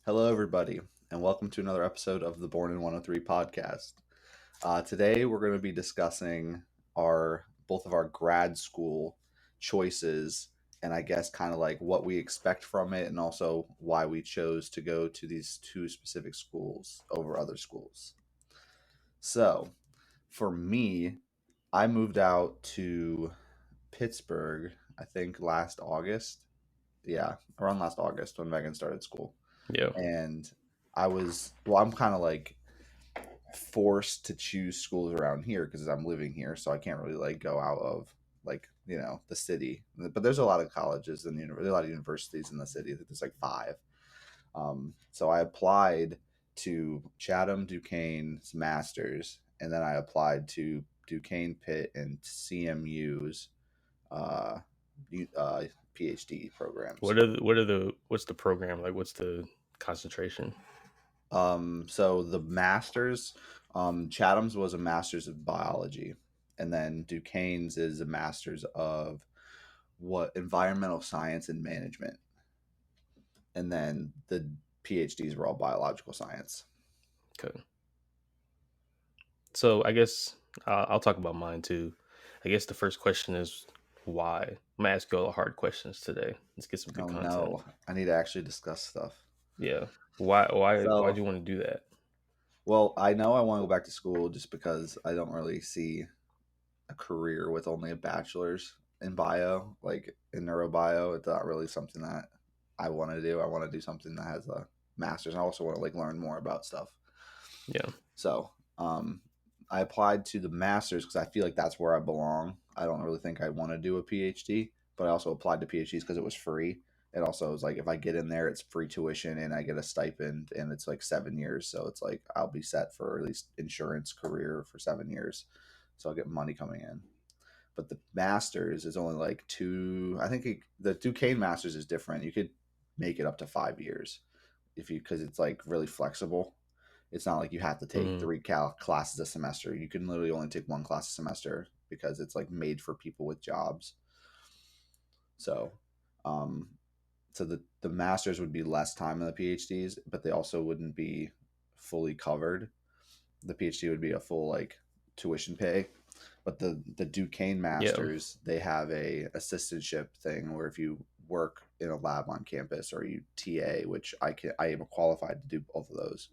Hello, everybody, and welcome to another episode of the Born in 103 podcast. Today, we're going to be discussing our both of our grad school choices, and I guess kind of like what we expect from it, and also why we chose to go to these two specific schools over other schools. So, for me, I moved out to Pittsburgh, I think last August. Yeah, around last August when Megan started school. Yeah. And I'm kind of like forced to choose schools around here because I'm living here, so I can't really like go out of the city. But there's a lot of colleges and there's a lot of universities in the city. There's like five. So I applied to Chatham Duquesne's masters, and then I applied to Duquesne Pitt and CMU's uh, uh, PhD programs. What's the program like? What's the concentration? So the masters, Chatham's was a master's of biology, and then Duquesne's is a master's of what environmental science and management, and then the PhDs were all biological science. Okay. So I guess I'll talk about mine too. I guess the first question is why. I'm gonna ask you all the hard questions today. Let's get some good Oh content. no, I need to actually discuss stuff. Yeah. Why'd So, you want to do that? well, I know I want to go back to school just because I don't really see a career with only a bachelor's in bio, like in neurobio. It's not really something that I want to do. I want to do something that has a master's. And I also want to like learn more about stuff. Yeah. So, I applied to the master's because I feel like that's where I belong. I don't really think I want to do a PhD, but I also applied to PhDs because it was free. It also was like if I get in there, it's free tuition and I get a stipend, and it's like 7 years. So it's like I'll be set for at least insurance career for 7 years. So I'll get money coming in. But the masters is only like two. I think the Duquesne masters is different. You could make it up to 5 years if you because it's like really flexible. It's not like you have to take Mm. three classes a semester. You can literally only take one class a semester because it's like made for people with jobs. So, um, so the masters would be less time than the PhDs, but they also wouldn't be fully covered. The PhD would be a full like tuition pay, but the Duquesne Yeah. masters they have a assistantship thing where if you work in a lab on campus or you TA, which I am qualified to do both of those.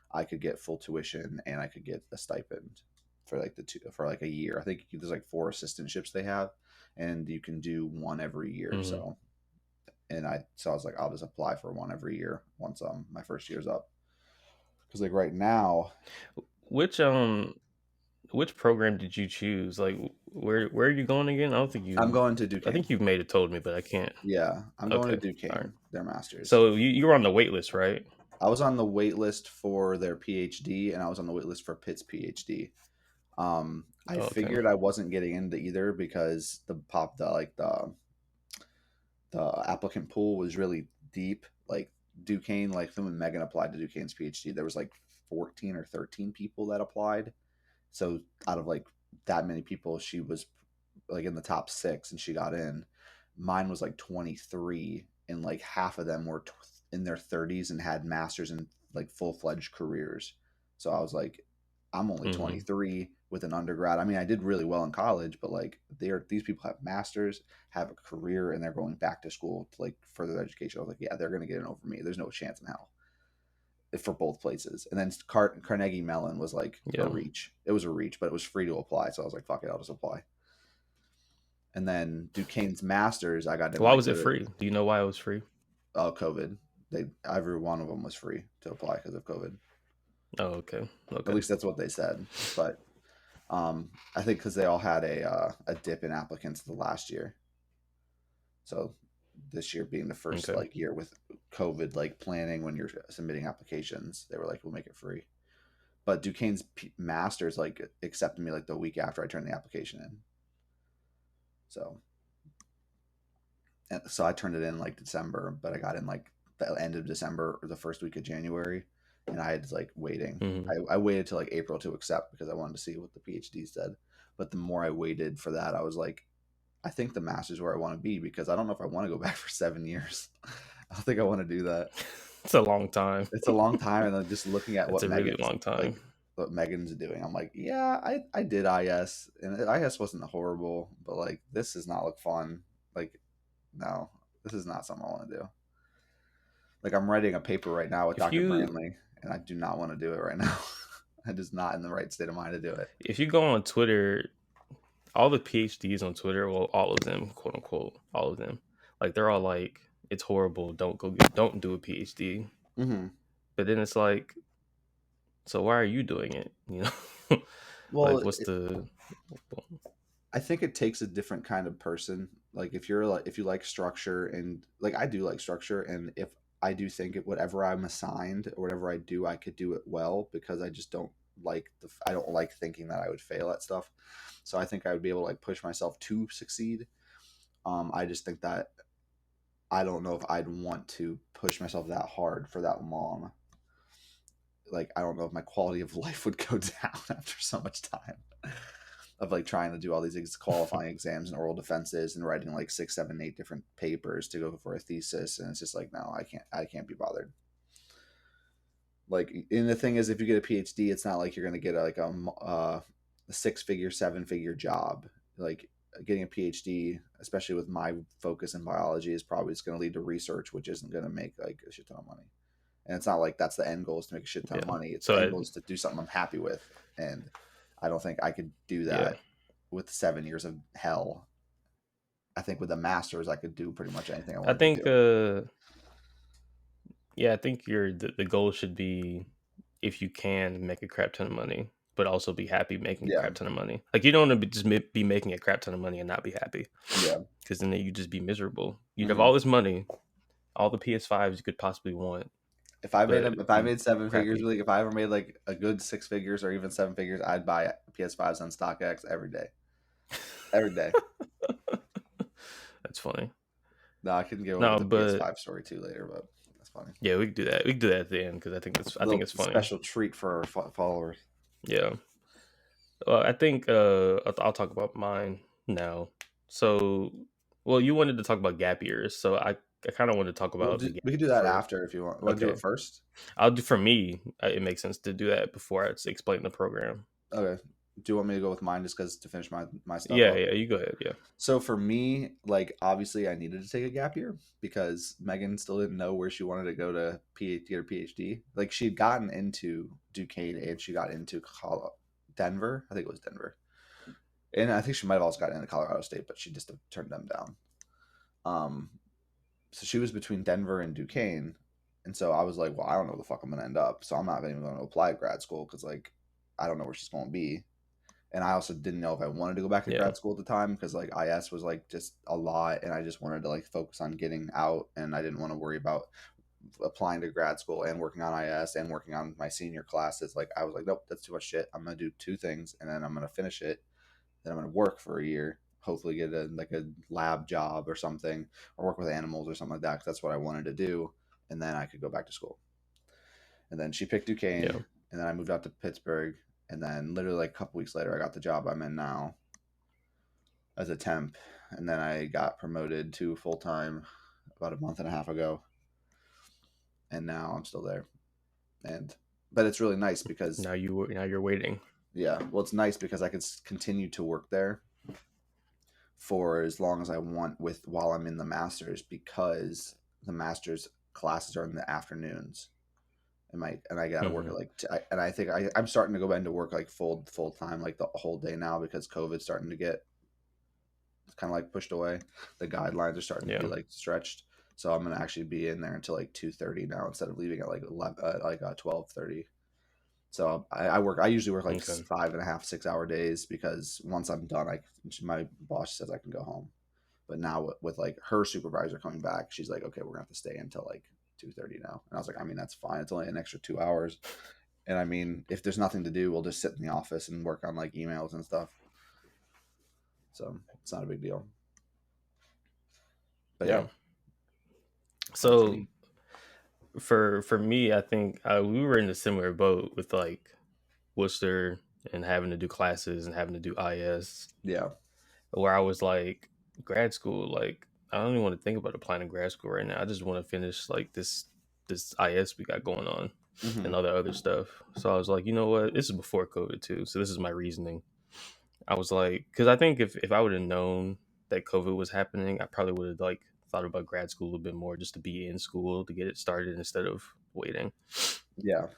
I could get full tuition and I could get a stipend for like for like a year. I think there's like four assistantships they have, and you can do one every year. Hmm. So I was like, I'll just apply for one every year once my first year's up. Because like right now, Which which program did you choose? Like where are you going again? I don't think I'm you. going to I Duquesne. think you've made it told me, but I can't. Yeah, I'm going to Okay. All right. Duquesne. Their masters. So you were on the wait list, right? I was on the wait list for their PhD, and I was on the wait list for Pitt's PhD. I Oh, okay. figured I wasn't getting into either because the applicant pool was really deep. Like Duquesne, like when Megan applied to Duquesne's PhD, there was like 14 or 13 people that applied. So out of like that many people, she was like in the top six and she got in. Mine was like 23, and like half of them were in their 30s and had masters in like full fledged careers. So I was like, I'm only Hmm. 23 with an undergrad. I mean, I did really well in college, but like these people have masters, have a career, and they're going back to school to like further their education. I was like, yeah, they're gonna get in over me. There's no chance in hell for both places. And then Carnegie Mellon was like a Yeah. reach. It was a reach, but it was free to apply. So I was like, fuck it, I'll just apply. And then Duquesne's masters, I got in Why like was it free? Do you know why it was free? COVID. Every one of them was free to apply because of COVID. Oh, okay. At Okay. least that's what they said. But I think because they all had a dip in applicants the last year. So this year being the first Okay. like year with COVID like planning when you're submitting applications, they were like, we'll make it free. But Duquesne's masters like accepted me like the week after I turned the application in. So I turned it in like December, but I got in like the end of December or the first week of January, and I had like waiting. Hmm. I waited till like April to accept because I wanted to see what the PhD said. But the more I waited for that, I was like, I think the master's where I want to be because I don't know if I want to go back for 7 years. I don't think I want to do that. It's a long time. It's a long time, and then just looking at It's what a really Megan's long time. like, what Megan's doing, I'm like, yeah, I did IS, and IS wasn't horrible, but like this does not look fun. Like, no, this is not something I want to do. Like, I'm writing a paper right now with If Dr. you Brandley, and I do not want to do it right now. I'm just not in the right state of mind to do it. if you go on Twitter, all the PhDs on Twitter, well, all of them, quote unquote, all of them, like they're all like, it's horrible. Don't do a PhD. Mm-hmm. But then it's like, so why are you doing it? Well, Like what's the I think it takes a different kind of person. Like if you like structure, and like I do like structure, and if I do think whatever I'm assigned or whatever I do, I could do it well, because I just don't like I don't like thinking that I would fail at stuff. So I think I would be able to like push myself to succeed. I just think that I don't know if I'd want to push myself that hard for that long. Like, I don't know if my quality of life would go down after so much time of like trying to do all these qualifying exams and oral defenses and writing like 6, 7, 8 different papers to go for a thesis. And it's just like, no, I can't be bothered. Like, and the thing is, if you get a PhD, it's not like you're going to get a 6-figure, 7-figure job. Like, getting a PhD, especially with my focus in biology, is probably just going to lead to research, which isn't going to make like a shit ton of money. And it's not like that's the end goal, is to make a shit ton of money. It's the end goal is to do something I'm happy with. And I don't think I could do that with 7 years of hell. I think with a master's, I could do pretty much anything I I wanted to think do. I think the goal should be, if you can, make a crap ton of money, but also be happy making a Yeah. crap ton of money. Like you don't want to just be making a crap ton of money and not be happy. Yeah. Because then you just be miserable. You'd have Mm-hmm. all this money, all the PS5s you could possibly want, If I but be made 7 figures, crappy. like if I ever made like a good 6 figures or even 7 figures, I'd buy PS5s on StockX every day. Every day. That's funny. No, I can go over No, the but PS5 story too later, but that's funny. yeah, we could do that. We could do that at the end because A I think little it's funny. special treat for our followers. Yeah. I think I'll talk about mine now. So, well, you wanted to talk about gap years, so I kind of want to talk about the gap We could do year that first. after if you want. Want to do Okay, it first? I'll do for me. It makes sense to do that before I explain the program. Okay. Do you want me to go with mine just because to finish my stuff Yeah, up? yeah, you go ahead. Yeah, So for me, like obviously I needed to take a gap year because Megan still didn't know where she wanted to go to get her PhD. Like she'd gotten into Duquesne and she got into Denver. I think it was Denver. And I think she might have also gotten into Colorado State, but she just turned them down. Um, so she was between Denver and Duquesne. And so I was like, well, I don't know where the fuck I'm going to end up. So I'm not even going to apply at grad school because, like, I don't know where she's going to be. And I also didn't know if I wanted to go back to yeah, grad school at the time because, like, IS was, like, just a lot. And I just wanted to, like, focus on getting out. And I didn't want to worry about applying to grad school and working on IS and working on my senior classes. Like, I was like, nope, that's too much shit. I'm going to do 2 things and then I'm going to finish it. Then I'm going to work for a year, hopefully get a lab job or something, or work with animals or something like that, because that's what I wanted to do. And then I could go back to school. And then she picked Duquesne, yeah. and then I moved out to Pittsburgh. And then literally like a couple weeks later, I got the job I'm in now as a temp. And then I got promoted to full time about a month and a half ago. And now I'm still there. But it's really nice because Now you're waiting. yeah, well, it's nice because I could continue to work there for as long as I want while I'm in the masters, because the masters classes are in the afternoons. And I got to work Hmm. at like and I think I'm starting to go back into work like full time, like the whole day now, because COVID's starting to get kind of like pushed away. The guidelines are starting to Yeah. be like stretched, so I'm gonna actually be in there until like 2:30 now instead of leaving at like 11, 12:30. So I work. I usually work like Okay. 5.5, 6 hour days, because once I'm done, my boss says I can go home. But now with like her supervisor coming back, she's like, okay, we're gonna have to stay until like 2:30 now. And I was like, I mean, that's fine. It's only an extra 2 hours. And I mean, if there's nothing to do, we'll just sit in the office and work on like emails and stuff. So it's not a big deal. But yeah, Yeah. So for me, I think we were in a similar boat with like Worcester and having to do classes and having to do IS, yeah, where I was like, grad school, like I don't even want to think about applying to grad school right now. I just want to finish like this this IS we got going on Mm-hmm. and all the other stuff. So I was like, you know what? This is before COVID too. So this is my reasoning. I was like, because I think if I would have known that COVID was happening, I probably would have like thought about grad school a little bit more just to be in school to get it started instead of waiting. Yeah.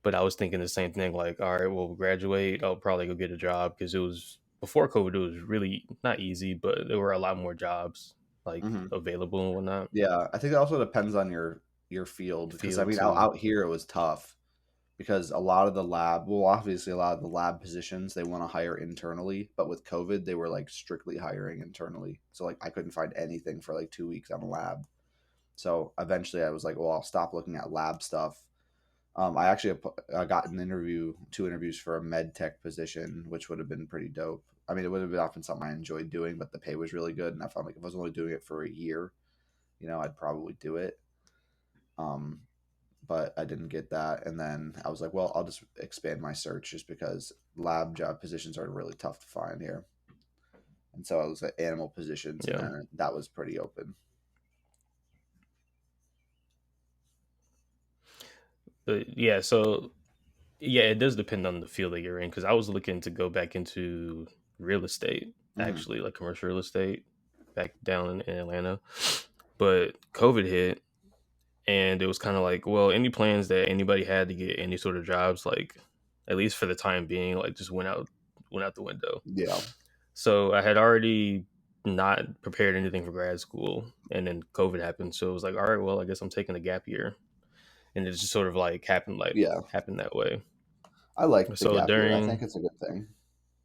But I was thinking the same thing, like, all right, well, graduate, I'll probably go get a job because it was before COVID, it was really not easy, but there were a lot more jobs like Mm-hmm. available and whatnot. Yeah, I think it also depends on your field because I Field mean too. out here it was tough because a lot of the well, obviously a lot of the lab positions they want to hire internally, but with COVID they were like strictly hiring internally. So like I couldn't find anything for like 2 weeks on a lab. So eventually I was like, well, I'll stop looking at lab stuff. I actually got two interviews for a med tech position, which would have been pretty dope. I mean, it would have been often something I enjoyed doing, but the pay was really good, and I found like if I was only doing it for a year, I'd probably do it. Um, but I didn't get that, and then I was like, well, I'll just expand my search just because lab job positions are really tough to find here. And so I was at animal positions, and Yeah. then that was pretty open. But yeah, so yeah, it does depend on the field that you're in because I was looking to go back into real estate, Hmm. actually, like commercial real estate back down in Atlanta. But COVID hit and it was kind of like, well, any plans that anybody had to get any sort of jobs, like at least for the time being, like just went out the window. Yeah, So I had already not prepared anything for grad school, and then COVID happened. So it was like, all right, well, I guess I'm taking a gap year, and it just sort of like yeah. happened that way. I like the So gap year. I think during it's a good thing.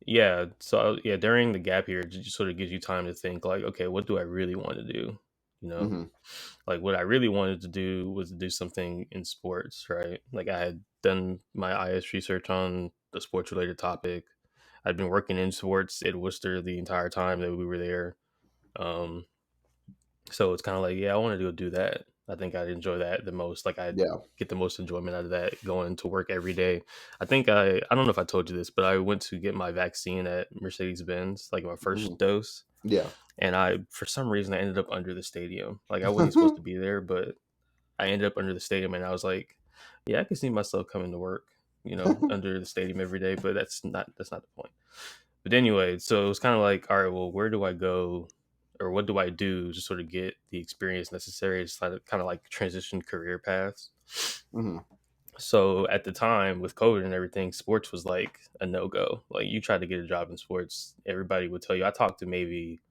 during the gap year, it just sort of gives you time to think like, okay, what do I really want to do? You know, Hmm. like what I really wanted to do was to do something in sports, right? Like I had done my IS research on the sports related topic. I'd been working in sports at Worcester the entire time that we were there. Um, so it's kind of like, yeah, I want to go do that. I think I'd enjoy that the most. Like I'd Yeah. get the most enjoyment out of that going to work every day. I think I don't know if I told you this, but I went to get my vaccine at Mercedes Benz, like my Hmm. first dose. Yeah. And I, for some reason, I ended up under the stadium. Like I wasn't supposed to be there, but I ended up under the stadium, and I was like, yeah, I can see myself coming to work, under the stadium every day. But that's not the point. But anyway, so it was kind of like, all right, well, where do I go, or what do I do to sort of get the experience necessary to kind of like transition career paths? Hmm. So at the time with COVID and everything, sports was like a no go. Like you tried to get a job in sports, everybody would tell you. I talked to maybe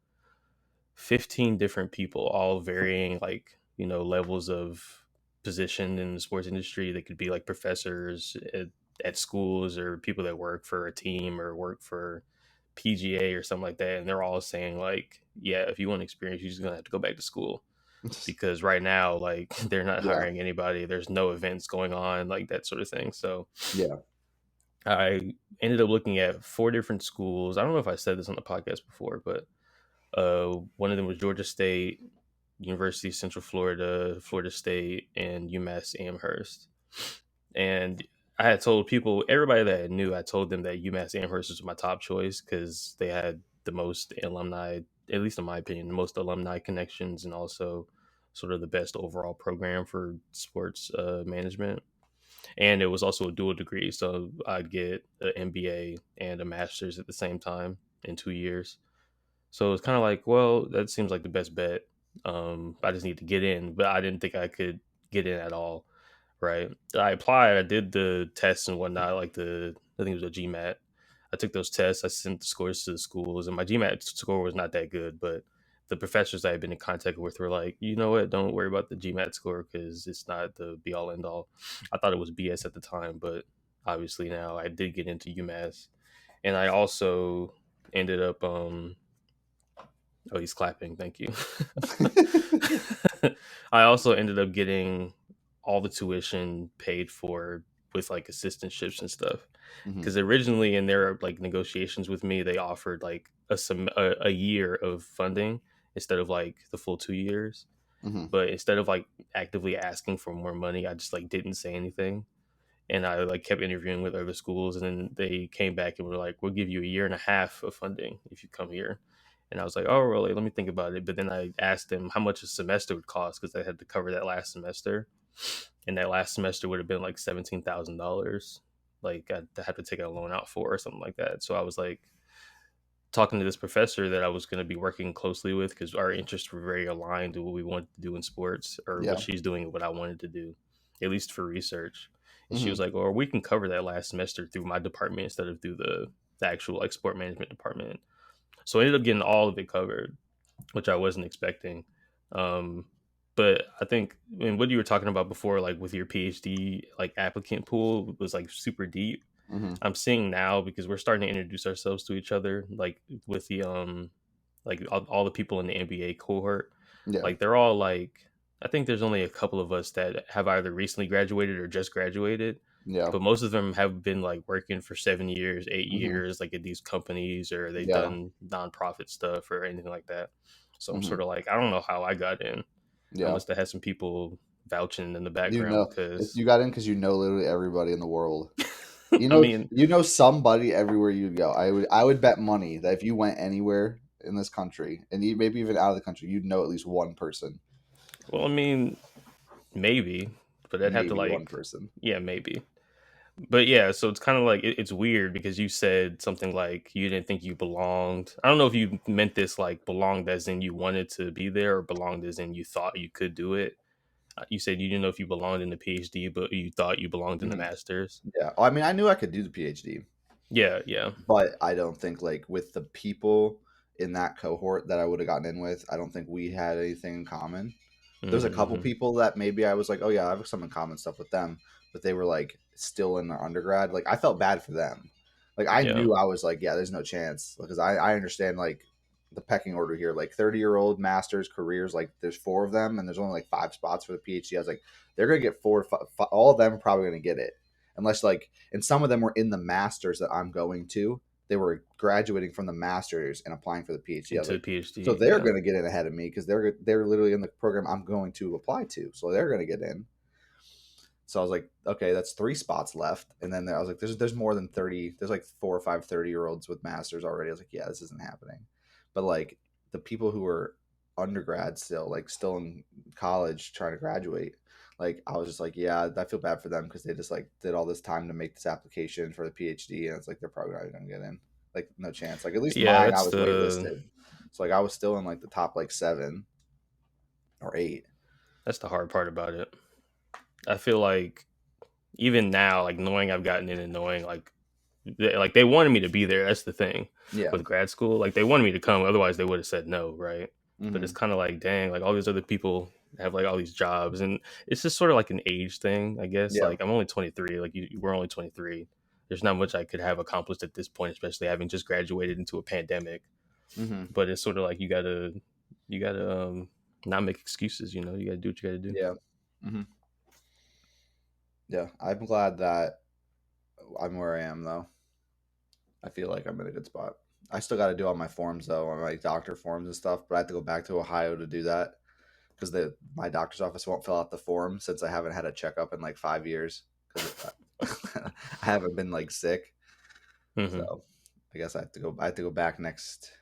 15 different people, all varying like, levels of position in the sports industry. They could be like professors at schools or people that work for a team or work for PGA or something like that. And they're all saying like, yeah, if you want experience, you're just gonna have to go back to school because right now, like they're not Yeah. hiring anybody. There's no events going on, like that sort of thing. So Yeah. I ended up looking at four different schools. I don't know if I said this on the podcast before, but one of them was Georgia State, University of Central Florida, Florida State, and UMass Amherst. And I had told people, everybody that I knew, I told them that UMass Amherst was my top choice because they had the most alumni, at least in my opinion, the most alumni connections and also sort of the best overall program for sports management. And it was also a dual degree. So I'd get an MBA and a master's at the same time in 2 years. So it's kind of like, well, that seems like the best bet. I just need to get in, but I didn't think I could get in at all. Right. I applied, I did the tests and whatnot, like I think it was a GMAT. I took those tests, I sent the scores to the schools, and my GMAT score was not that good, but the professors I had been in contact with were like, you know what, don't worry about the GMAT score because it's not the be all end all. I thought it was BS at the time, but obviously now I did get into UMass. And I also ended up oh, he's clapping. Thank you. I also ended up getting all the tuition paid for with like assistantships and stuff. Hmm. Because originally in their like negotiations with me, they offered like a year of funding instead of like the full 2 years. Hmm. But instead of like actively asking for more money, I just like didn't say anything. And I like kept interviewing with other schools, and then they came back and were like, "We'll give you a year and a half of funding if you come here." And I was like, "Oh, really? Let me think about it." But then I asked them how much a semester would cost because I had to cover that last semester. and that last semester would have been like $17,000. Like I had to take a loan out for or something like that. So I was like talking to this professor that I was going to be working closely with because our interests were very aligned to what we wanted to do in sports, or what Yeah. she's doing and what I wanted to do, at least for research. And she Hmm. was like, "Or we can cover that last semester through my department instead of through the actual like sport management department." So I ended up getting all of it covered, which I wasn't expecting. Um, but I think, I mean, what you were talking about before, like with your PhD, like applicant pool was like super deep. Hmm. I'm seeing now because we're starting to introduce ourselves to each other, like with the like all the people in the NBA cohort, Yeah. like they're all like, I think there's only a couple of us that have either recently graduated or just graduated, Yeah. but most of them have been like working for 7 years, eight Hmm. years, like at these companies, or they've Yeah. done nonprofit stuff or anything like that. So I'm Hmm. sort of like, I don't know how I got in. I Yeah. must have had some people vouching in the You background know, because, you got in because you know literally everybody in the world. I mean, You know somebody everywhere you go. I would bet money that if you went anywhere in this country, and maybe even out of the country, you'd know at least one person, well, I mean, maybe, but I'd have to maybe one like, person. yeah, maybe. But yeah, so it's kind of like it's weird because you said something like you didn't think you belonged. I don't know if you meant this like belonged as in you wanted to be there, or belonged as in you thought you could do it. You said you didn't know if you belonged in the PhD, but you thought you belonged in the Hmm. masters. Yeah, I mean, I knew I could do the PhD, Yeah, yeah. but I don't think like with the people in that cohort that I would have gotten in with, I don't think we had anything in common. There's a couple Mm-hmm. people that maybe I was like, oh yeah, I have some in common stuff with them, but they were like still in their undergrad. Like I felt bad for them. Like I Yeah, knew I was like, yeah, there's no chance because I understand like the pecking order here. Like 30-year-old masters careers, like there's four of them, and there's only like 5 spots for the PhD. I was like, they're gonna get four, five, all of them are probably gonna get it, unless like, and some of them were in the masters that I'm going to. They were graduating from the masters and applying for the PhD. I was into the like, so PhD. they're Yeah, going to get in ahead of me because they're literally in the program I'm going to apply to. So they're going to get in. So I was like, okay, that's 3 spots left. And then I was like, there's more than 30. There's like 4 or 5 30-year-olds with masters already. I was like, yeah, this isn't happening. But like the people who were undergrad still, like still in college trying to graduate, like I was just like, yeah, I feel bad for them because they just like did all this time to make this application for the PhD, and it's like they're probably not going to get in. Like no chance. Like at least yeah. mine, I That's was the waitlisted, so like I was still in like the top like 7 or 8. that's the hard part about it. I feel like even now, like knowing I've gotten in and knowing like they wanted me to be there. That's the thing Yeah. with grad school. Like they wanted me to come, otherwise they would have said no, right? But it's Hmm. kind of like, dang, like all these other people have like all these jobs, and it's just sort of like an age thing, I guess. Yeah. Like I'm only 23. Like we're only 23. There's not much I could have accomplished at this point, especially having just graduated into a pandemic. Hmm. But it's sort of like you gotta not make excuses. You know, you gotta do what you gotta do. Yeah. Hmm. Yeah. I'm glad that I'm where I am though. I feel like I'm in a good spot. I still got to do all my forms though, on my doctor forms and stuff. But I have to go back to Ohio to do that because my doctor's office won't fill out the form since I haven't had a checkup in like 5 years because I haven't been like sick. Hmm. So I guess I have to go. I have to go back next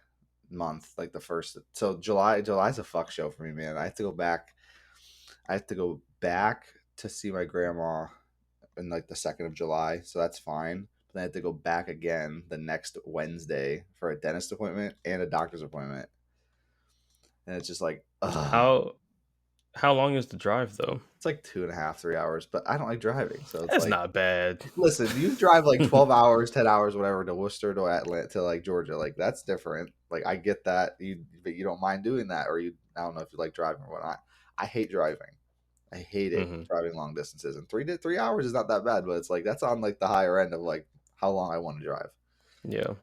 month, like the first. So July's a fuck show for me, man. I have to go back. I have to go back to see my grandma in like the 2nd of July, so that's fine. But then I have to go back again the next Wednesday for a dentist appointment and a doctor's appointment, and it's just like, ugh. How long is the drive though? It's like 2.5, 3 hours, but I don't like driving, so it's That's like, not bad. listen, you drive like 12 hours, 10 hours, whatever, to Worcester, to Atlanta, to like Georgia, like that's different. Like I get that, but you don't mind doing that, or you, I don't know if you like driving or whatnot. I hate driving. I hate it Hmm. driving long distances, and 3 hours is not that bad, but it's like that's on like the higher end of like how long I want to drive. Yeah,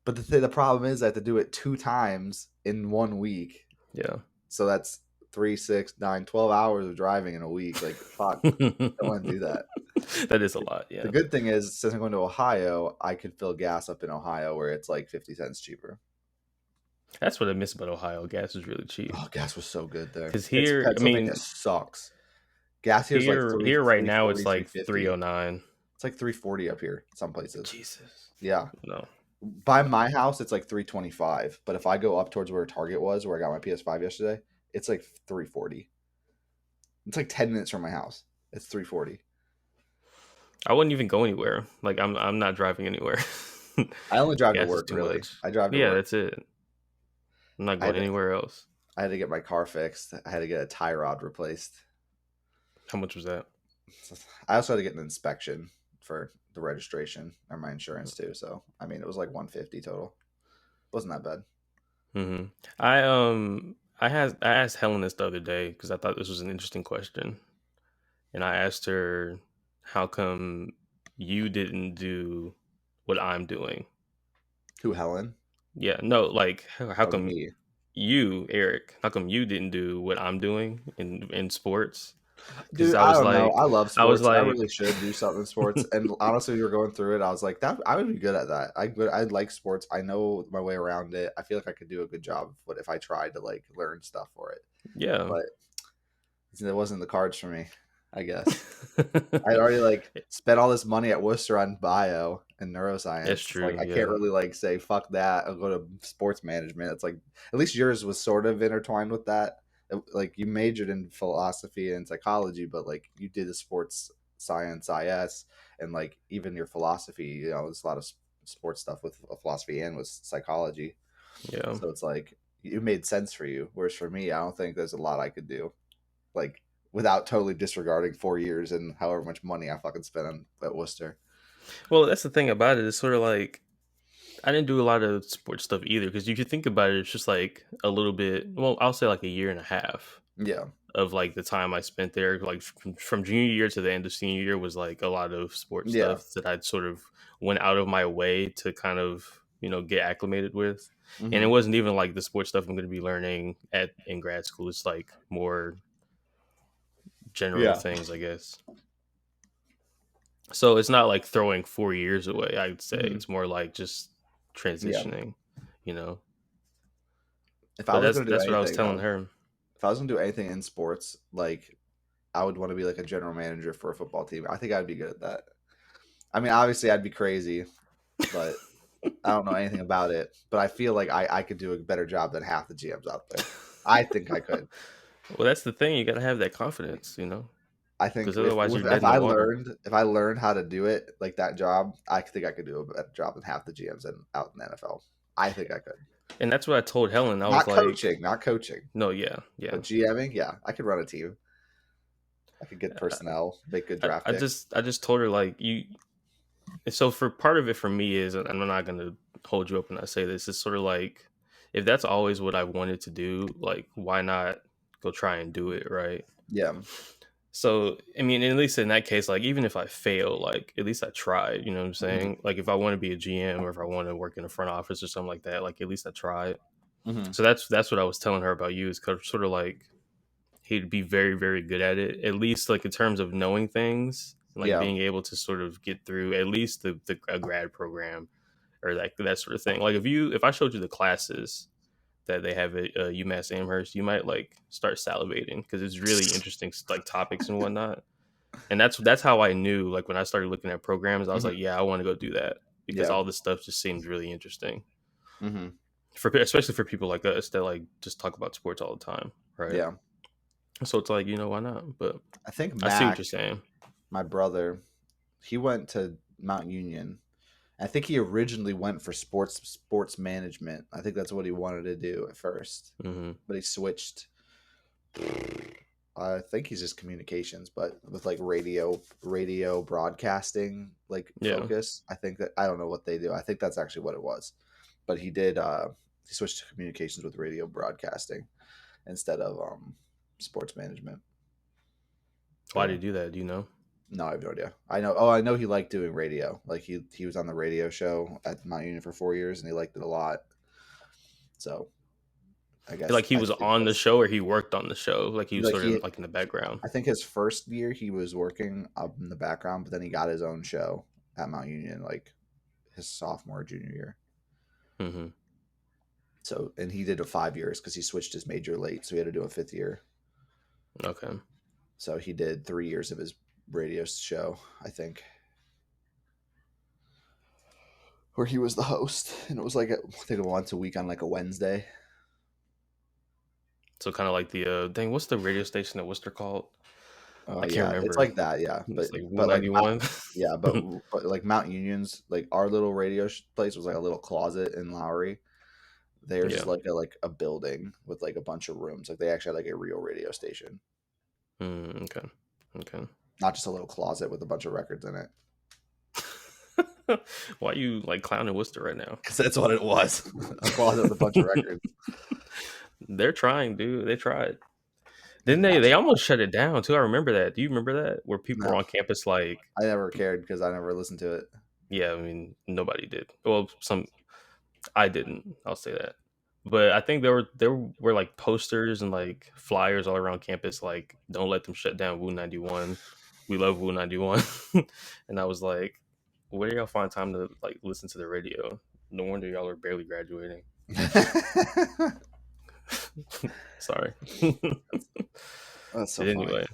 But the problem is I have to do it 2 times in 1 week, yeah. so that's 3, 6, 9, 12 hours of driving in a week. Like fuck, I don't want to do that. That is a lot. The Yeah, good thing is, since I'm going to Ohio, I could fill gas up in Ohio where it's like 50 cents cheaper. that's what I miss about Ohio. Gas is really cheap. Oh, gas was so good there. Because It's here, I Pennsylvania mean, sucks. Gas here's like here right now it's 340, like 350. 309. It's like 340 up here, some places. Jesus. Yeah. No. By my house, it's like 325. But if I go up towards where Target was, where I got my PS5 yesterday, it's like 340. It's like 10 minutes from my house. It's 340. I wouldn't even go anywhere. Like I'm not driving anywhere. I only drive to Gas is work, too really. much. I drive to Yeah, work. that's it. I'm not I going had to, anywhere else. I had to get my car fixed. I had to get a tie rod replaced. How much was that? I also had to get an inspection for the registration and my insurance too. So I mean, it was like 150 total. Wasn't that bad? hmm I asked Helen this the other day because I thought this was an interesting question, and I asked her, "How come you didn't do what I'm doing?" Who, Helen? Yeah, no, like how Oh, come me. you, Eric? How come you didn't do what I'm doing in sports? Because Dude, I don't know. I love I was sports. I like, really should do something in sports. And honestly, we were going through it. I was like, that I would be good at that. I like sports. I know my way around it. I feel like I could do a good job. What if I tried to like learn stuff for it? yeah. But it wasn't the cards for me. I guess I'd already like spent all this money at Worcester on bio and That's neuroscience. It's like true. I can't Yeah. really like say fuck that. I'll go to sports management. It's like at least yours was sort of intertwined with that. Like you majored in philosophy and psychology, but like you did the sports science IS and like even your philosophy. There's a lot of sports stuff with philosophy and with psychology. Yeah. So it's like it made sense for you. Whereas for me, I don't think there's a lot I could do. Like without totally disregarding 4 years and however much money I fucking spent on at Worcester. Well, that's the thing about it. It's sort of like I didn't do a lot of sports stuff either because you could think about it. It's just like a little bit. Well, I'll say like a year and a half Yeah, of like the time I spent there. Like from junior year to the end of senior year was like a lot of sports yeah, stuff that I'd sort of went out of my way to kind of get acclimated with. And it hmm wasn't even like the sports stuff I'm going to be learning at in grad school. It's like more general yeah, things, I guess. So it's not like throwing 4 years away. I'd say hmm it's more like just yeah. transitioning, you know. If I But was gonna do that's what I was anything telling though, her. if I was gonna do anything in sports, like I would want to be like a general manager for a football team. I think I'd be good at that. I mean, obviously, I'd be crazy, but I don't know anything about it. But I feel like I could do a better job than half the GMs out there. I think I could. Well, that's the thing. You got to have that confidence, I think because otherwise you're dead if in the I water. learned how to do it like that job, I think I could do a better job than half the GMs out in the NFL. I think I could. And that's what I told Helen. I was Not like, coaching, not coaching, no, yeah, yeah. but GMing. Yeah, I could run a team. I could get Uh, personnel, make good draft picks. I just told her like you. So for part of it for me is, and I'm not gonna hold you up when I say this. It's sort of like if that's always what I wanted to do, like why not go try and do it, right? Yeah, So, I mean, at least in that case, like even if I fail, like at least I tried. You know what I'm hmm saying? Like if I want to be a GM or if I want to work in a front office or something like that, like at least I tried. hmm So that's what I was telling her about you is sort of like he'd be very very good at it, at least like in terms of knowing things, like yeah, being able to sort of get through at least the a grad program or that sort of thing. Like if I showed you the classes that they have at UMass Amherst, you might like start salivating because it's really interesting like topics and whatnot. And that's how I knew, like when I started looking at programs, I was hmm like, yeah, I want to go do that because yeah, all this stuff just seems really interesting hmm for especially for people like us that like just talk about sports all the time, right? yeah. So it's like, why not? But I think I see what Mac, you're saying. my brother, he went to Mount Union. I think he originally went for sports management. I think that's what he wanted to do at first, Hmm. but he switched. I think he's just communications, but with like radio broadcasting like Yeah. focus. I think that I don't know what they do. I think that's actually what it was, but he did. He switched to communications with radio broadcasting instead of sports management. But Why yeah, did you do that? Do you know? no, I have no idea. I know. Oh, I know he liked doing radio. Like he was on the radio show at Mount Union for 4 years, and he liked it a lot. So I guess Like he I was think on the that's show or he worked on the show? Like he was like sort of he. like in the background. I think his first year he was working up in the background, but then he got his own show at Mount Union, like his sophomore junior year. Hmm. So and he did a 5 years because he switched his major late, so he had to do a fifth year. Okay. So he did 3 years of his radio show, I think, where he was the host, and it was like I think once a week on like a Wednesday. So kind of like the dang, what's the radio station that Worcester called? Oh I can't yeah, it's remember. like that. Yeah, It's like Wu but like 91. yeah, but like Mount Union's like our little radio place was like a little closet in Lowry. Theirs is Yeah. like a building with like a bunch of rooms. Like they actually had like a real radio station, Okay. Okay. not just a little closet with a bunch of records in it. Why you like clowning Worcester right now? Because that's what it was. A closet with a bunch of records. They're trying, dude. They tried. Didn't they? Not They sure. almost shut it down too. I remember that. Do you remember that? Where people were No, on campus like, I never cared because I never listened to it. yeah, I mean, nobody did. Well, I didn't. I'll say that. But I think there were like posters and like flyers all around campus like don't let them shut down Wu 91. We love Wu 91. And I was like, where do y'all find time to like listen to the radio? No wonder y'all are barely graduating. Sorry. That's so But funny. anyway,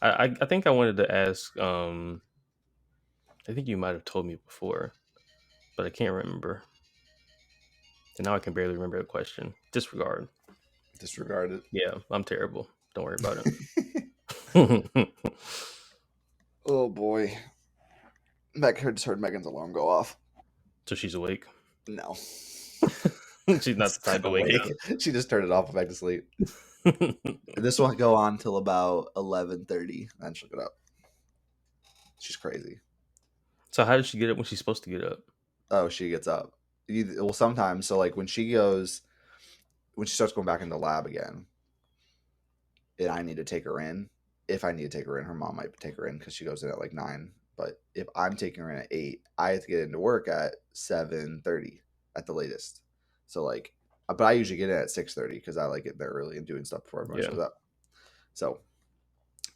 I think I wanted to ask I think you might have told me before, but I can't remember. And now I can barely remember the question. Disregard. Disregard it. Yeah, I'm terrible. Don't worry about it. Oh boy. Just heard Megan's alarm go off. So she's awake. No. She's not the type to wake Awake. She just turned it off and back to sleep. up. This won't go on till about 11:30. Then she'll get up. She's crazy. So how did she get up when she's supposed to get up? Oh, she gets up. Well, sometimes. So like when she starts going back into lab again, and I need to take her in. If I need to take her in, her mom might take her in because she goes in at like 9. But if I'm taking her in at 8, I have to get into work at 7:30 at the latest. So like, but I usually get in at 6:30 because I like getting there early and doing stuff before everyone Yeah. shows up. So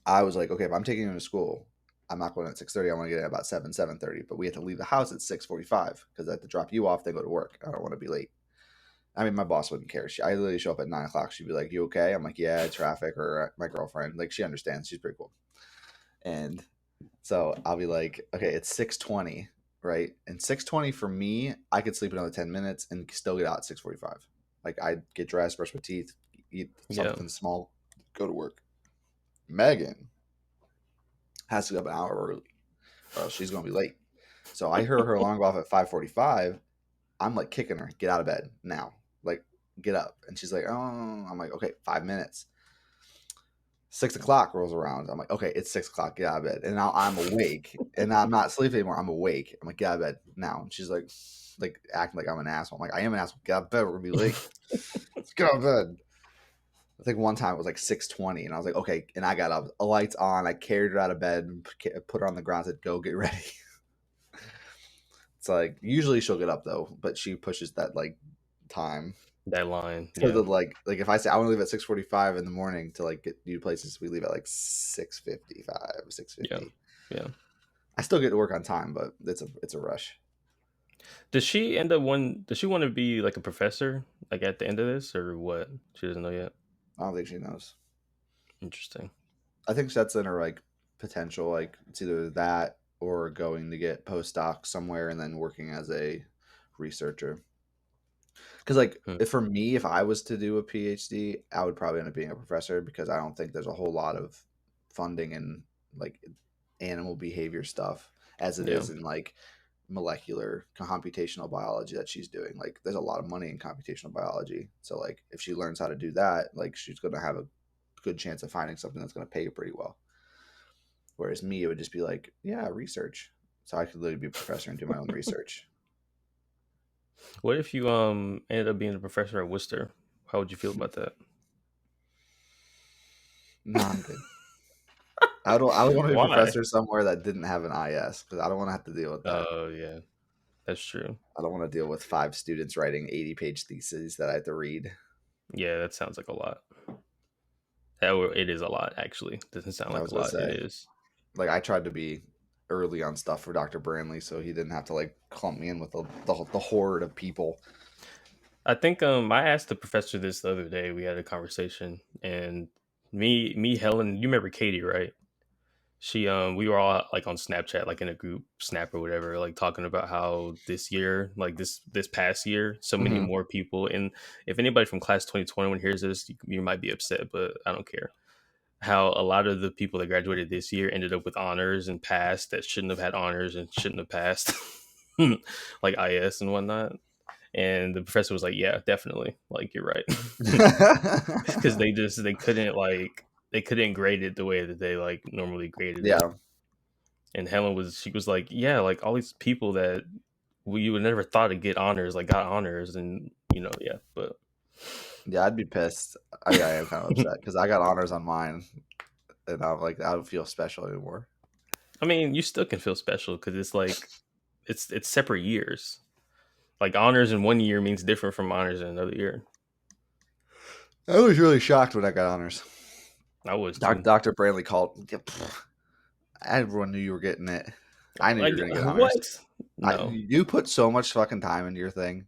I was like, okay, if I'm taking her to school, I'm not going at 6:30. I want to get in at about 7:30. But we have to leave the house at 6:45 because I have to drop you off, then go to work. I don't want to be late. I mean, my boss wouldn't care. I literally show up at 9 o'clock. She'd be like, "You okay?" I'm like, "Yeah, traffic." Or my girlfriend, like, she understands. She's pretty cool. And so I'll be like, "Okay, it's 6:20, right?" And 6:20 for me, I could sleep another 10 minutes and still get out at 6:45. Like, I get dressed, brush my teeth, eat something small, go to work. Megan has to get up an hour early, or else she's gonna be late. So I heard her alarm go off at 5:45. I'm like kicking her, get out of bed now. Like, get up. And she's like, oh, I'm like, okay, 5 minutes. 6 o'clock rolls around. I'm like, okay, it's 6 o'clock, get out of bed. And now I'm awake and I'm not sleeping anymore. I'm awake. I'm like, get out of bed now. And she's like acting like I'm an asshole. I'm like, I am an asshole. Get out of bed. We're gonna be late. Let's get out of bed. I think one time it was like 6:20 and I was like, okay. And I got up, lights on. I carried her out of bed, put her on the ground, said, go get ready. It's like, usually she'll get up though, but she pushes that like time. That line. So Yeah. that like if I say I want to leave at 6:45 in the morning to like get new places, we leave at like 6:55, 6:50. Yeah. I still get to work on time, but it's a rush. Does she want to be like a professor like at the end of this or what? She doesn't know yet. I don't think she knows. Interesting. I think that's in her like potential. Like it's either that or going to get postdoc somewhere and then working as a researcher. Because like if for me, if I was to do a PhD, I would probably end up being a professor because I don't think there's a whole lot of funding in like animal behavior stuff as it is in like molecular computational biology that she's doing. Like there's a lot of money in computational biology. So like if she learns how to do that, like she's going to have a good chance of finding something that's going to pay you pretty well. Whereas me, it would just be like, yeah, research. So I could literally be a professor and do my own research. What if you ended up being a professor at Worcester? How would you feel about that? No, I'm good. I would want to be a Why? professor somewhere that didn't have an IS because I don't want to have to deal with that. Oh yeah, that's true. I don't want to deal with 5 students writing 80-page theses that I have to read. Yeah, that sounds like a lot. It is a lot, actually. Doesn't sound like a lot. It is. Like I tried to be early on stuff for Dr. Branley, so he didn't have to like clump me in with the horde of people. I think I asked the professor this the other day. We had a conversation, and me, Helen, you remember Katie, right? She we were all like on Snapchat, like in a group Snap or whatever, like talking about how this year, like this past year, so many more people. And if anybody from class 2021 hears this, you might be upset, but I don't care. how a lot of the people that graduated this year ended up with honors and passed that shouldn't have had honors and shouldn't have passed, like IS and whatnot. And the professor was like, "Yeah, definitely. Like, you're right," because they couldn't grade it the way that they like normally graded it. Yeah. And she was like, "Yeah, like all these people that you would never thought to get honors, like got honors, and yeah." But Yeah, I'd be pissed. I am kind of upset because I got honors on mine, and I'm like, I don't feel special anymore. I mean, you still can feel special because it's like it's separate years. Like honors in one year means different from honors in another year. I was really shocked when I got honors. I was too. Dr. Brantley called. Everyone knew you were getting it. I knew you were Like going to get honors. what? No, You put so much fucking time into your thing.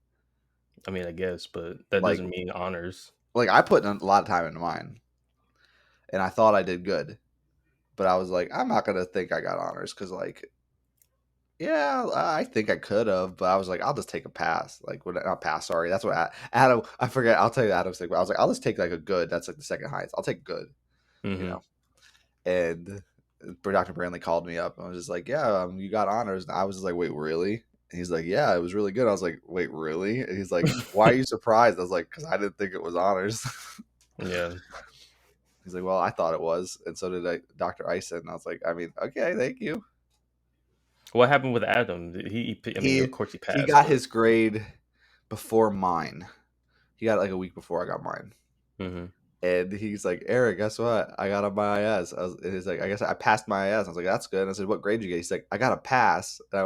I mean I guess, but that Like, doesn't mean honors. I put a lot of time into mine, and I thought I did good, but I was like, I'm not going to think I got honors because, like, yeah, I think I could have, but I was like, I'll just take a pass. Like, not pass, sorry. That's what Adam, I forget. I'll tell you Adam's thing, but I was like, I'll just take like a good. That's like the second highest. I'll take good, you Mm-hmm. know. And Dr. Brantley called me up and I was just like, yeah, you got honors. And I was just like, wait, really? And he's like, yeah, it was really good. I was like, wait, really? And he's like, why are you surprised? I was like, because I didn't think it was honors. Yeah. He's like, well, I thought it was. And so did Dr. Ison. And I was like, I mean, okay, thank you. What happened with Adam? I mean, of course he He passed, got but his grade before mine. He got it like a week before I got mine. mm-hmm. And he's like, Eric, guess what? I got on my IS. And he's like, I guess I passed my IS. I was like, that's good. And I said, what grade did you get? He's like, I got a pass. And I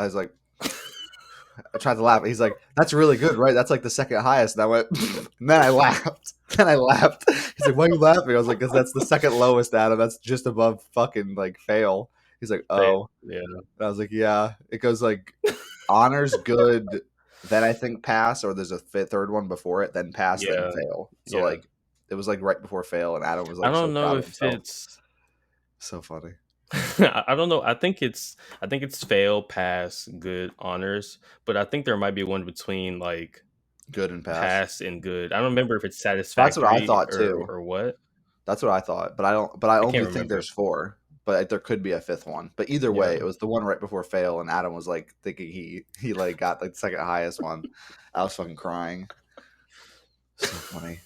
was like, I tried to laugh. He's like, that's really good, right? That's like the second highest. And I went, and then I laughed. He's like, why are you laughing? I was like, because that's the second lowest, Adam. That's just above fucking like fail. He's like, oh. Yeah. And I was like, yeah. It goes like honors, good, then I think pass, or there's a third one before it, then pass, then Yeah. fail. So Yeah. like it was like right before fail, and Adam was I like so don't know proud of if himself. it's So funny. I don't know. I think it's fail, pass, good, honors, but I think there might be one between like Good and pass. pass and good. I don't remember if it's That's what I satisfactory thought too. or what. That's what I thought, but I don't. But I I can't only think remember. there's four. But there could be a fifth one. But either way, Yeah. it was the one right before fail, and Adam was like thinking he like got like the second highest one. I was fucking crying. So funny.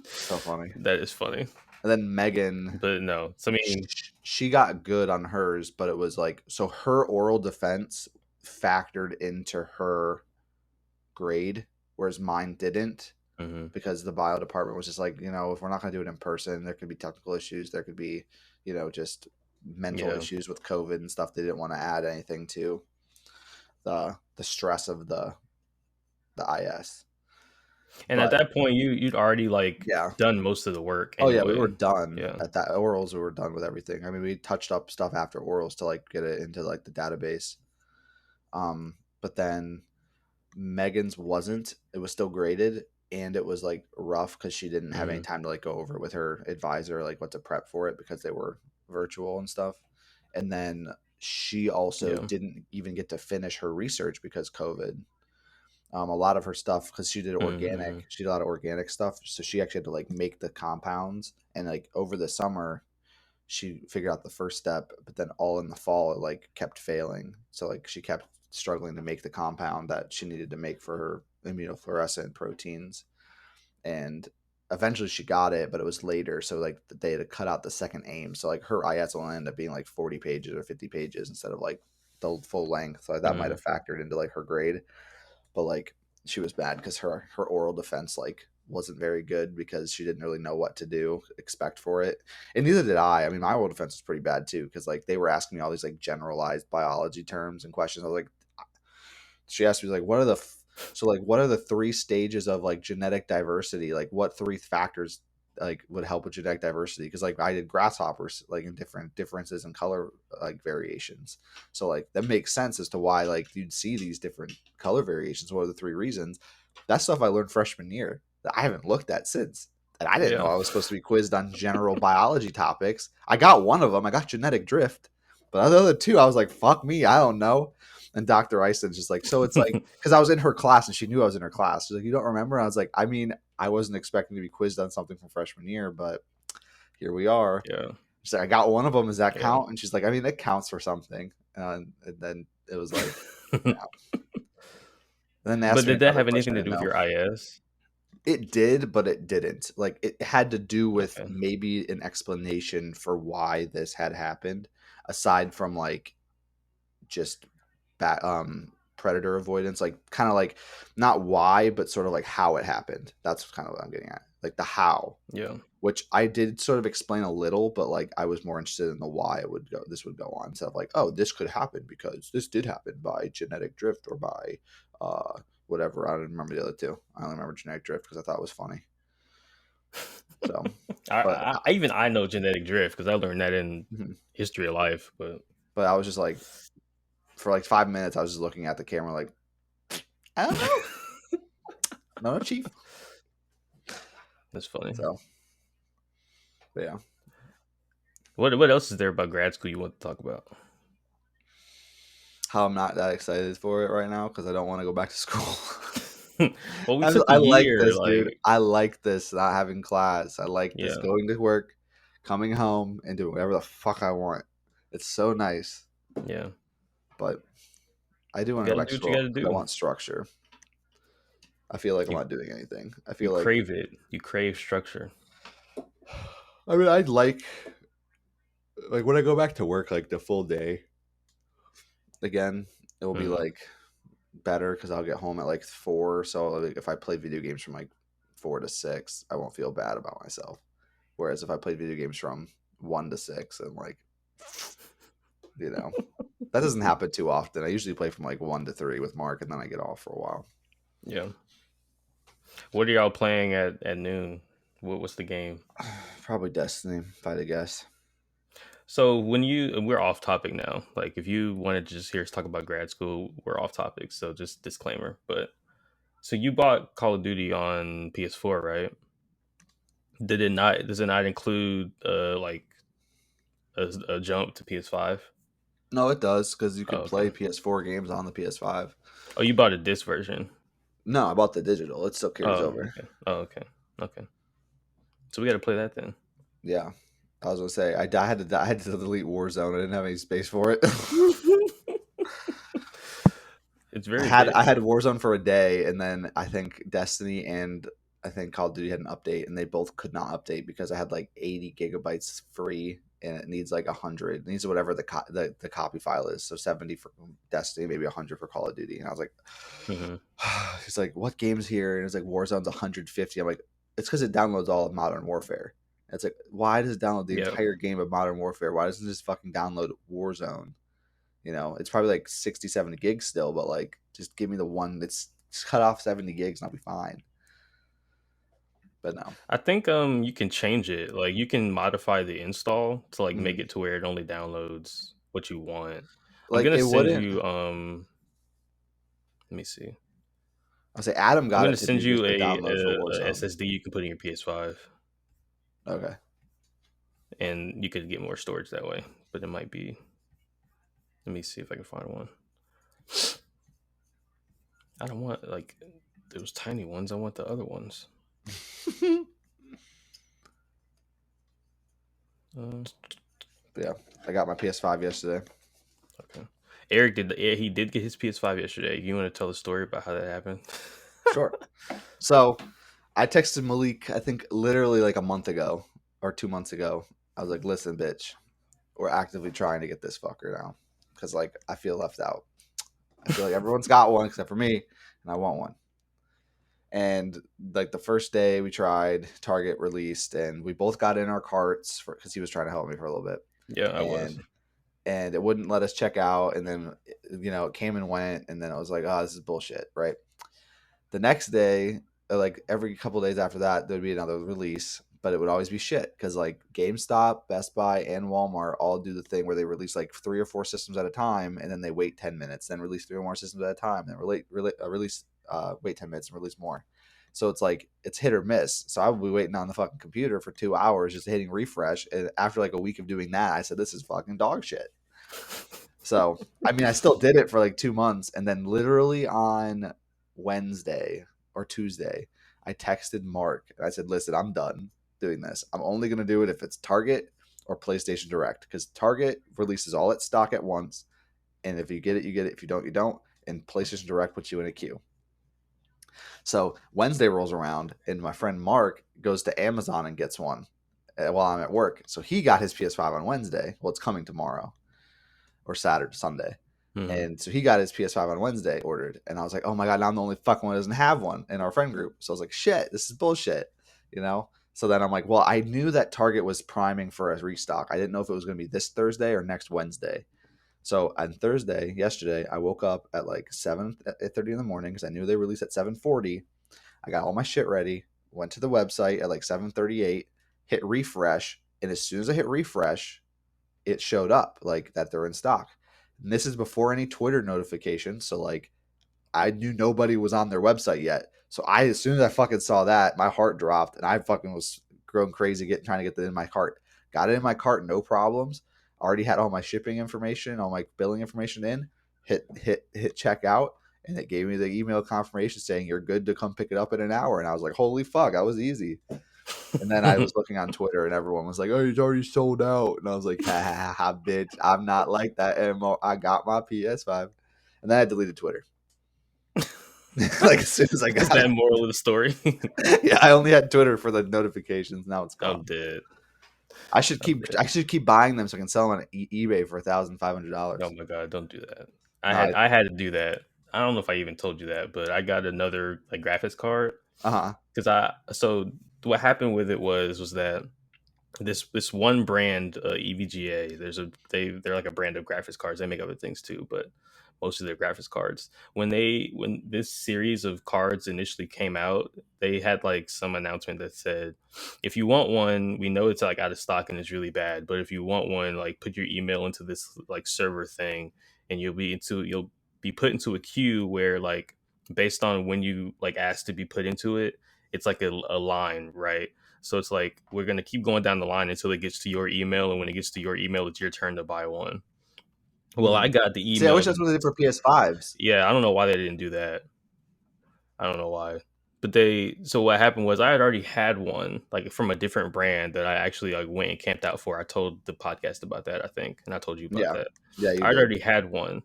So funny. That is funny. And then Megan, But no. So I mean, she got good on hers, but it was like, so her oral defense factored into her grade, whereas mine didn't, mm-hmm. because the bio department was just like, if we're not going to do it in person, there could be technical issues, there could be, just mental issues with COVID and stuff. They didn't want to add anything to the stress of the IS. And at that point, you'd already like done most of the work. Anyway. Oh yeah, we were done. Yeah. At that orals, we were done with everything. I mean, we touched up stuff after orals to like get it into like the database. But then Megan's wasn't. It was still graded, and it was like rough because she didn't have any time to like go over with her advisor like what to prep for it because they were virtual and stuff. And then she also didn't even get to finish her research because COVID. A lot of her stuff, because she did organic, she did a lot of organic stuff, so she actually had to like make the compounds, and like over the summer she figured out the first step, but then all in the fall it like kept failing, so like she kept struggling to make the compound that she needed to make for her immunofluorescent proteins, and eventually she got it, but it was later, so like they had to cut out the second aim, so like her IS will end up being like 40 pages or 50 pages instead of like the full length, so that might have factored into like her grade. But like she was bad because her oral defense like wasn't very good because she didn't really know what to expect for it, and neither did I. I mean, my oral defense was pretty bad too because like they were asking me all these like generalized biology terms and questions. I was like, she asked me like, what are the three stages of like genetic diversity? Like, what three factors like would help with genetic diversity? Because like I did grasshoppers like in different differences in color like variations, so like that makes sense as to why like you'd see these different color variations. What are the three reasons? That stuff I learned freshman year that I haven't looked at since, and I didn't know I was supposed to be quizzed on general biology topics. I got one of them, I got genetic drift, but the other two I was like, fuck me, I don't know. And Dr. Ison's just like, so it's like, because I was in her class and she knew I was in her class. She's like, you don't remember? And I was like, I mean, I wasn't expecting to be quizzed on something from freshman year, but here we are. Yeah. She's like, I got one of them. Does that Yeah. count? And she's like, I mean, that counts for something. And then it was like, yeah. And then they asked But me did that another have question. anything I to didn't do with know. your IS? It did, but it didn't. Like it had to do with Okay. maybe an explanation for why this had happened, aside from like just predator avoidance, like kind of like not why, but sort of like how it happened. That's kind of what I'm getting at, like the how, Yeah. which I did sort of explain a little, but like I was more interested in the why it would go. This would go on instead of like, oh, this could happen because this did happen by genetic drift or by whatever. I don't remember the other two. I only remember genetic drift because I thought it was funny. So, but I know genetic drift because I learned that in mhm. history of life. But I was just like, for like 5 minutes, I was just looking at the camera like, I don't know, no, chief. that's funny. So, but yeah. What else is there about grad school you want to talk about? How I'm not that excited for it right now because I don't want to go back to school. Well, we took a I like year. this, dude. Like, I like this not having class. I like this yeah, going to work, coming home, and doing whatever the fuck I want. It's so nice. yeah. But I do You want to got go to back do to what you school got to because I do. want structure. I feel like I'm You not doing anything. I you feel like, crave it. You crave structure. I mean, I'd like when I go back to work, like the full day again, it will be Mm. like better because I'll get home at like 4. So like, if I play video games from like 4 to 6, I won't feel bad about myself. Whereas if I played video games from 1 to 6 and like, that doesn't happen too often. I usually play from like 1 to 3 with Mark, and then I get off for a while. Yeah. What are y'all playing at noon? What's the game? Probably Destiny, if I had to guess. So we're off topic now. Like if you wanted to just hear us talk about grad school, we're off topic. So just disclaimer. But so you bought Call of Duty on PS4, right? Did it not? Does it not include like a jump to PS5? No, it does because you Oh, could play okay. PS4 games on the PS5. Oh, you bought a disc version. No, I bought the digital. It still carries Oh, over. okay. Oh, okay. Okay. So we got to play that then. Yeah, I was gonna say I had to delete Warzone. I didn't have any space for it. It's I very had big. I had Warzone for a day, and then I think Destiny and I think Call of Duty had an update, and they both could not update because I had like 80 gigabytes free, and it needs like 100. It needs whatever the copy file is. So 70 for Destiny, maybe 100 for Call of Duty. And I was like, Hmm. he's like, what game's here? And it's like Warzone's 150. I'm like, it's because it downloads all of Modern Warfare. And it's like, why does it download the Yeah. entire game of Modern Warfare? Why doesn't it just fucking download Warzone? It's probably like 60, 70 gigs still, but like, just give me the one that's cut off 70 gigs and I'll be fine. But no. I think you can change it. Like you can modify the install to like make Mhm. it to where it only downloads what you want. I'm Like, gonna it send wouldn't. you let me see. I'll say Adam I'm got gonna it to send do you just the download for a Warzone. SSD you can put in your PS5 Okay. and you could get more storage that way. But it might be let me see if I can find one. I don't want like those tiny ones. I want the other ones. Uh, But yeah, I got my PS5 yesterday. okay. Eric he did get his PS5 yesterday. You want to tell the story about how that happened? Sure. So I texted Malik, I think literally like a month ago or 2 months ago. I was like, listen, bitch, we're actively trying to get this fucker now because like I feel left out. I feel like everyone's got one except for me, and I want one. And like the first day we tried, Target released, and we both got in our carts because he was trying to help me for a little bit, Yeah, I was. and it wouldn't let us check out. And then it came and went, and then I was like, oh, this is bullshit, right? The next day, like every couple of days after that, there'd be another release, but it would always be shit because like GameStop, Best Buy, and Walmart all do the thing where they release like 3 or 4 systems at a time, and then they wait 10 minutes, then release 3 or more systems at a time, then wait 10 minutes and release more. So it's like it's hit or miss. So I would be waiting on the fucking computer for 2 hours just hitting refresh, and after like a week of doing that, I said this is fucking dog shit. So I mean, I still did it for like 2 months, and then literally on Wednesday or Tuesday, I texted Mark and I said, listen, I'm done. doing this. I'm only going to do it if it's Target or PlayStation Direct, because Target releases all its stock at once, and if you get it, you get it. If you don't, you don't. And PlayStation Direct puts you in a queue. So Wednesday rolls around, and my friend Mark goes to Amazon and gets one while I'm at work. So he got his PS5 on Wednesday. Well, it's coming tomorrow or Saturday, Sunday. And so he got his PS5 on Wednesday ordered. And I was like, oh my God, now I'm the only fucking one that doesn't have one in our friend group. So I was like, shit, this is bullshit, you know? So then I'm like, well, I knew that Target was priming for a restock. I didn't know if it was going to be this Thursday or next Wednesday. So on Thursday, yesterday, I woke up at like 7:30 in the morning because I knew they released at 7:40. I got all my shit ready, went to the website at like 7:38, hit refresh, and as soon as I hit refresh, it showed up like that they're in stock. And this is before any Twitter notifications, so like I knew nobody was on their website yet. So as soon as I fucking saw that, my heart dropped, and I fucking was growing crazy trying to get that in my cart. Got it in my cart, no problems. Already had all my shipping information, all my billing information in. Hit checkout, and it gave me the email confirmation saying you're good to come pick it up in an hour. And I was like, holy fuck, that was easy. And then I was looking on Twitter, and everyone was like, oh, it's already sold out. And I was like, ha ha ha, bitch, I'm not like that anymore. I got my PS5. And then I deleted Twitter. Like as soon as I got Is that moral of the story? Yeah, I only had Twitter for the notifications. Now it's gone. I'm dead. I should keep buying them so I can sell them on eBay for $1,500. Oh my God, don't do that. I had to do that. I don't know if I even told you that, but I got another like graphics card. Because so what happened with it was that this one brand, EVGA, they're like a brand of graphics cards. They make other things too, but most of their graphics cards. When this series of cards initially came out, they had like some announcement that said, if you want one, we know it's like out of stock and it's really bad, but if you want one, like put your email into this like server thing, and you'll be put into a queue where like based on when you like ask to be put into it, it's like a line, right? So it's like we're gonna keep going down the line until it gets to your email, and when it gets to your email, it's your turn to buy one. Well, I got the email. See, I wish that's what they did for PS5s. Yeah, I don't know why they didn't do that. I don't know why. But so what happened was I had already had one like from a different brand that I actually like went and camped out for. I told the podcast about that, I think, and I told you about that. Yeah, I'd already had one.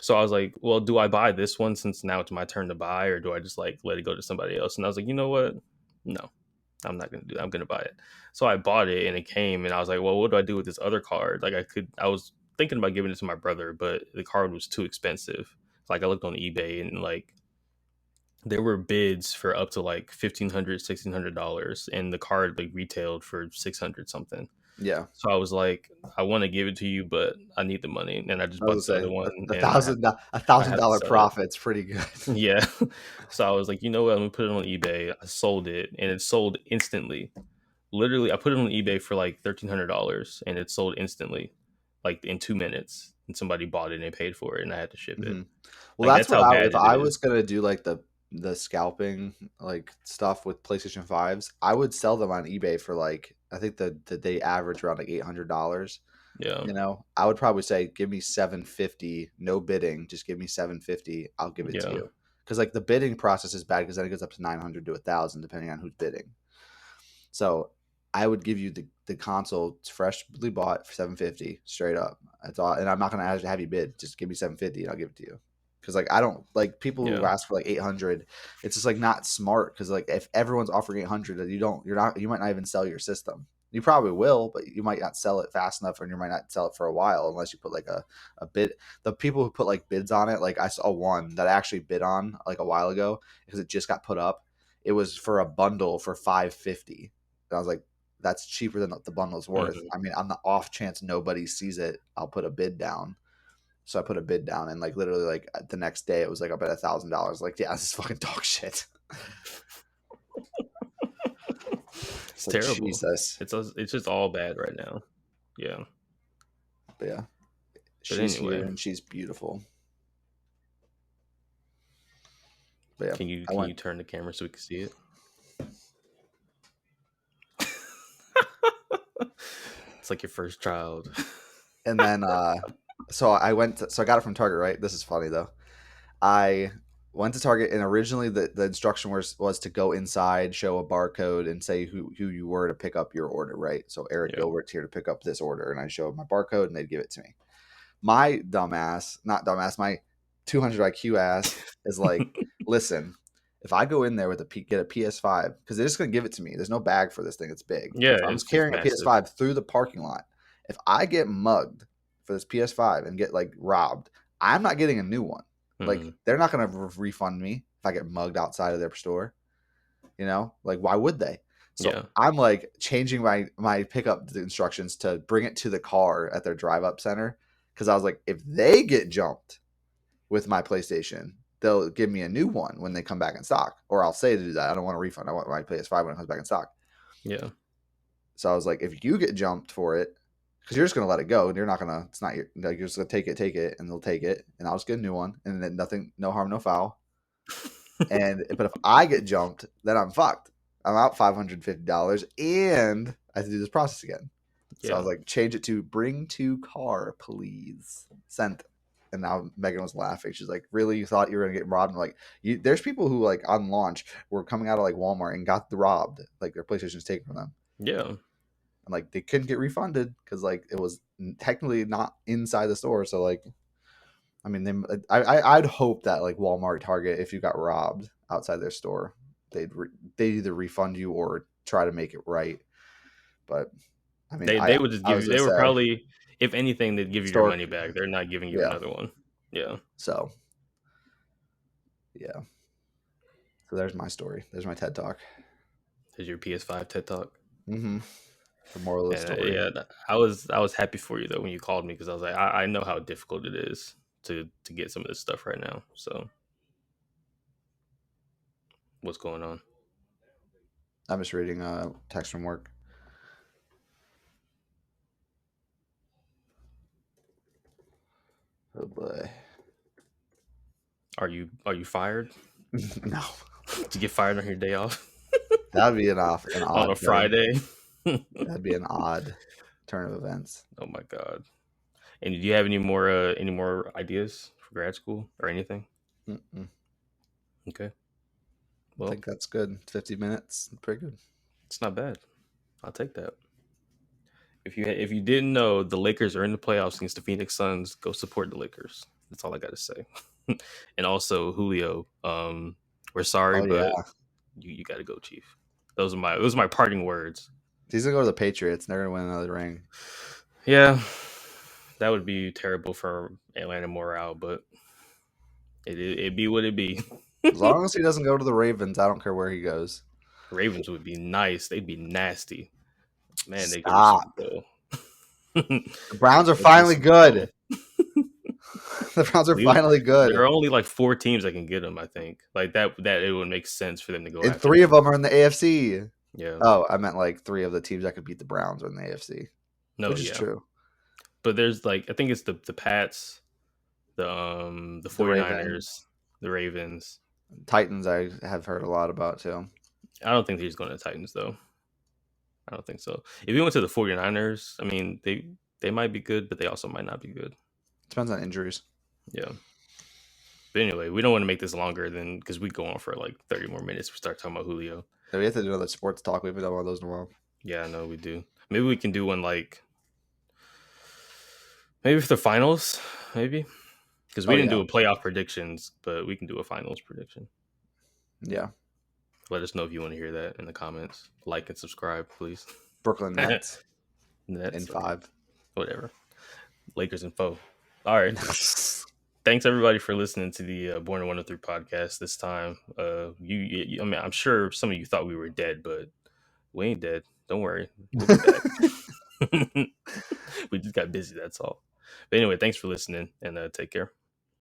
So I was like, well, do I buy this one since now it's my turn to buy, or do I just like let it go to somebody else? And I was like, you know what? No, I'm not going to do that. I'm going to buy it. So I bought it and it came, and I was like, well, what do I do with this other card? Like I was thinking about giving it to my brother, but the card was too expensive. Like I looked on eBay and like there were bids for up to like $1,500, $1,600, and the card like retailed for 600 something. Yeah. So I was like, I want to give it to you, but I need the money, and I just bought the other one. $1,000 profit's pretty good. Yeah. So I was like, you know what? Let me put it on eBay. I sold it, and it sold instantly. Literally, I put it on eBay for like $1,300, and it sold instantly, like in 2 minutes. And somebody bought it and they paid for it, and I had to ship it. Mm-hmm. Well, like, that's what if I was gonna do like the scalping like stuff with PlayStation 5s, I would sell them on eBay for like I think that they average around like $800. Yeah. You know, I would probably say give me $750, no bidding, just give me $750, I'll give it to you. Because like the bidding process is bad because then it goes up to 900 to 1,000 depending on who's bidding. So I would give you the console freshly bought for $750 straight up. That's all, and I'm not gonna have you bid. Just give me $750 and I'll give it to you. Because like I don't like people who ask for like 800. It's just like not smart. Because like if everyone's offering 800, you might not even sell your system. You probably will, but you might not sell it fast enough, and you might not sell it for a while unless you put like a bid. The people who put like bids on it, like I saw one that I actually bid on like a while ago because it just got put up. It was for a bundle for $550, and I was like, that's cheaper than the bundle's worth. Mm-hmm. I mean, on the off chance nobody sees it, I'll put a bid down. So I put a bid down, and like literally like the next day it was like up at $1,000. Like, yeah, this is fucking dog shit. It's like, terrible. Jesus. It's just all bad right now. Yeah. But yeah. She's here and she's beautiful. But yeah. Can you turn the camera so we can see it? It's like your first child. And then so I got it from Target, right? This is funny though. I Went to Target, and originally the instruction was to go inside, show a barcode, and say who you were to pick up your order, right? So Eric Yeah. Gilbert's here to pick up this order, and I showed my barcode, and they'd give it to me. My dumbass, not dumbass, my 200 IQ ass is like, listen, if I go in there with get a PS5, because they're just gonna give it to me. There's no bag for this thing; it's big. Yeah, If I'm it's carrying a massive. PS5 through the parking lot, if I get mugged for this PS5 and get like robbed, I'm not getting a new one. Like they're not gonna refund me if I get mugged outside of their store. You know, like why would they? So Yeah. I'm like changing my pickup instructions to bring it to the car at their drive up center, because I was like, if they get jumped with my PlayStation, they'll give me a new one when they come back in stock, or I'll say to do that. I don't want a refund. I want my PS5 when it comes back in stock. Yeah. So I was like, if you get jumped for it, because you're just gonna let it go, and you're not gonna. It's not your. Like, you're just gonna take it, and they'll take it, and I'll just get a new one, and then nothing, no harm, no foul. And but if I get jumped, then I'm fucked. I'm out $550, and I have to do this process again. So I was Yeah. like, change it to bring to car, please. Sent. And now Megan was laughing. She's like, really? You thought you were gonna get robbed? I'm like, there's people who like on launch were coming out of like Walmart and got robbed. Like their PlayStation was taken from them. Yeah. And like they couldn't get refunded because like it was technically not inside the store. So like, I mean, I'd hope that like Walmart, Target, if you got robbed outside their store, they'd either refund you or try to make it right. But I mean, They would just I give was you. gonna They would say probably, if anything, they'd give you your store, money back. They're not giving you yeah. another one. Yeah. So yeah. So there's my story. There's my TED Talk. There's your PS5 TED Talk. Mm-hmm. The moral of the story. Yeah, I was happy for you though when you called me, because I was like, I know how difficult it is to get some of this stuff right now. So what's going on? I'm just reading a text from work. Oh boy. Are you fired? No. To get fired on your day off? That'd be an odd On a turn. Friday? That'd be an odd turn of events. Oh my god. And do you have any more ideas for grad school or anything? Mm-mm. Okay. I Well, think that's good. 50 minutes. Pretty good. it's not bad. I'll take that. If you didn't know, the Lakers are in the playoffs against the Phoenix Suns. Go support the Lakers. That's all I got to say. And also Julio, we're sorry, Oh yeah. but you got to go, Chief. Those are my parting words. He's gonna go to the Patriots. They're gonna win another ring. Yeah, that would be terrible for Atlanta morale, but it be what it be. As long as he doesn't go to the Ravens, I don't care where he goes. Ravens would be nice. They'd be nasty. Man, they go to Stop. Super Bowl. The Browns are finally good. The Browns are finally good. There are only like 4 teams that can get them. I think like that it would make sense for them to go. And after 3 of them are in the AFC. Yeah. Oh, I meant like 3 of the teams that could beat the Browns are in the AFC. No, which is true. But there's like, I think it's the Pats, the 49ers, the Ravens. Titans I have heard a lot about too. I don't think he's going to the Titans though. I don't think so. If he went to the 49ers, I mean, they might be good, but they also might not be good. Depends on injuries. Yeah. But anyway, we don't want to make this longer than, because we go on for like 30 more minutes. We start talking about Julio. Yeah, we have to do another sports talk. We haven't done one of those in a while. Yeah, I know we do. Maybe we can do one like, maybe for the finals, maybe. Because we didn't do a playoff predictions, but we can do a finals prediction. Yeah. Let us know if you want to hear that in the comments. Like and subscribe, please. Brooklyn Nets. Nets in 5. Whatever. Lakers and foe. All right. Thanks everybody for listening to the Born in 103 podcast this time. I mean, I'm sure some of you thought we were dead, but we ain't dead. Don't worry. We'll be back. We just got busy, that's all. But anyway, thanks for listening, and take care.